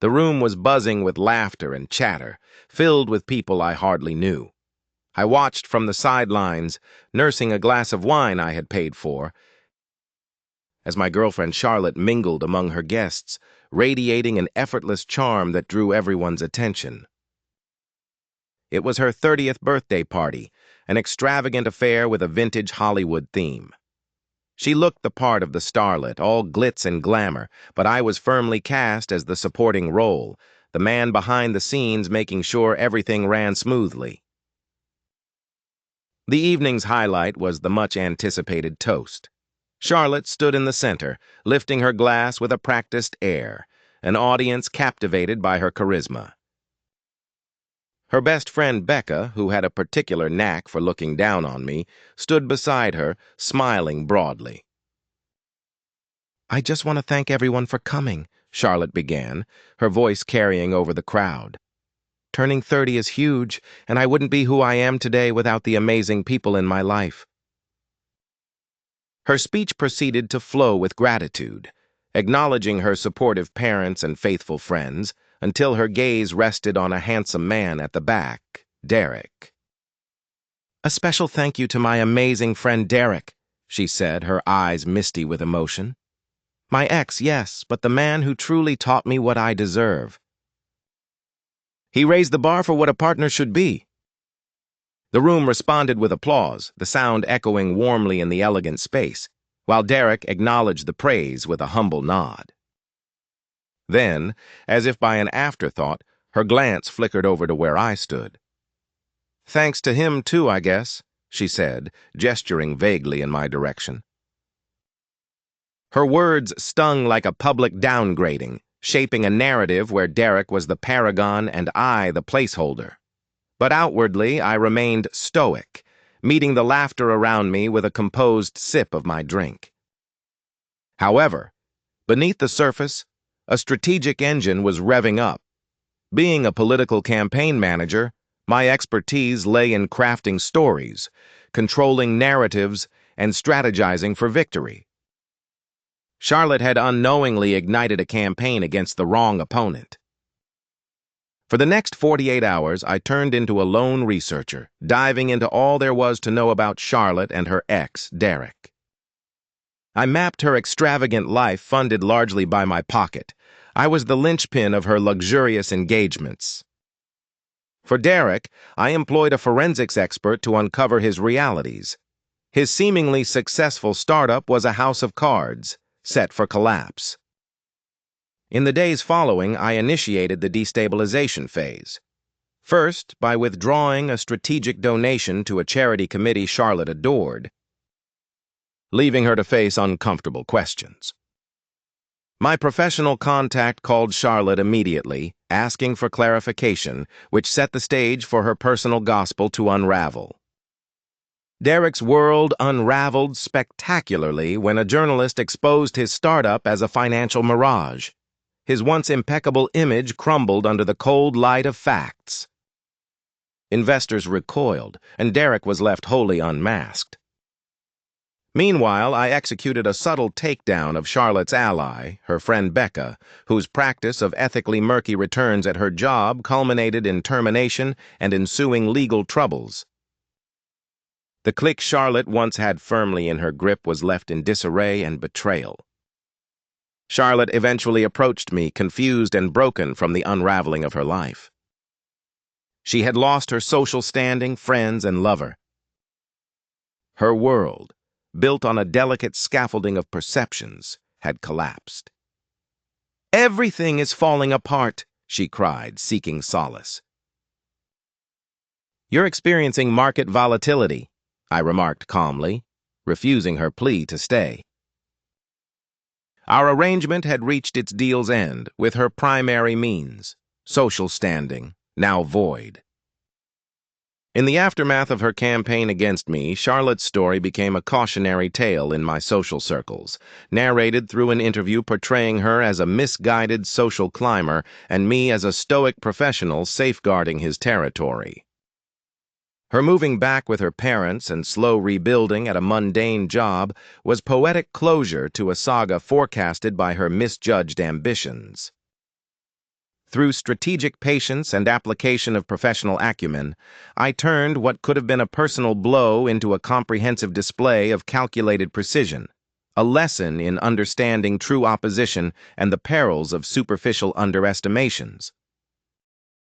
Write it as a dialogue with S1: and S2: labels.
S1: The room was buzzing with laughter and chatter, filled with people I hardly knew. I watched from the sidelines, nursing a glass of wine I had paid for, as my girlfriend Charlotte mingled among her guests, radiating an effortless charm that drew everyone's attention. It was her 30th birthday party, an extravagant affair with a vintage Hollywood theme. She looked the part of the starlet, all glitz and glamour, but I was firmly cast as the supporting role, the man behind the scenes making sure everything ran smoothly. The evening's highlight was the much-anticipated toast. Charlotte stood in the center, lifting her glass with a practiced air, an audience captivated by her charisma. Her best friend Becca, who had a particular knack for looking down on me, stood beside her, smiling broadly. "I just want to thank everyone for coming," Charlotte began, her voice carrying over the crowd. "Turning 30 is huge, and I wouldn't be who I am today without the amazing people in my life." Her speech proceeded to flow with gratitude, acknowledging her supportive parents and faithful friends, until her gaze rested on a handsome man at the back, Derek. "A special thank you to my amazing friend Derek," she said, her eyes misty with emotion. "My ex, yes, but the man who truly taught me what I deserve. He raised the bar for what a partner should be." The room responded with applause, the sound echoing warmly in the elegant space, while Derek acknowledged the praise with a humble nod. Then, as if by an afterthought, her glance flickered over to where I stood. "Thanks to him, too, I guess," she said, gesturing vaguely in my direction. Her words stung like a public downgrading, shaping a narrative where Derek was the paragon and I the placeholder. But outwardly, I remained stoic, meeting the laughter around me with a composed sip of my drink. However, beneath the surface, a strategic engine was revving up. Being a political campaign manager, my expertise lay in crafting stories, controlling narratives, and strategizing for victory. Charlotte had unknowingly ignited a campaign against the wrong opponent. For the next 48 hours, I turned into a lone researcher, diving into all there was to know about Charlotte and her ex, Derek. I mapped her extravagant life funded largely by my pocket. I was the linchpin of her luxurious engagements. For Derek, I employed a forensics expert to uncover his realities. His seemingly successful startup was a house of cards, set for collapse. In the days following, I initiated the destabilization phase. First, by withdrawing a strategic donation to a charity committee Charlotte adored, leaving her to face uncomfortable questions. My professional contact called Charlotte immediately, asking for clarification, which set the stage for her personal gospel to unravel. Derek's world unraveled spectacularly when a journalist exposed his startup as a financial mirage. His once impeccable image crumbled under the cold light of facts. Investors recoiled, and Derek was left wholly unmasked. Meanwhile, I executed a subtle takedown of Charlotte's ally, her friend Becca, whose practice of ethically murky returns at her job culminated in termination and ensuing legal troubles. The clique Charlotte once had firmly in her grip was left in disarray and betrayal. Charlotte eventually approached me, confused and broken from the unraveling of her life. She had lost her social standing, friends, and lover. Her world, built on a delicate scaffolding of perceptions, had collapsed. "Everything is falling apart," she cried, seeking solace. "You're experiencing market volatility," I remarked calmly, refusing her plea to stay. Our arrangement had reached its deal's end, with her primary means, social standing, now void. In the aftermath of her campaign against me, Charlotte's story became a cautionary tale in my social circles, narrated through an interview portraying her as a misguided social climber and me as a stoic professional safeguarding his territory. Her moving back with her parents and slow rebuilding at a mundane job was poetic closure to a saga forecasted by her misjudged ambitions. Through strategic patience and application of professional acumen, I turned what could have been a personal blow into a comprehensive display of calculated precision, a lesson in understanding true opposition and the perils of superficial underestimations.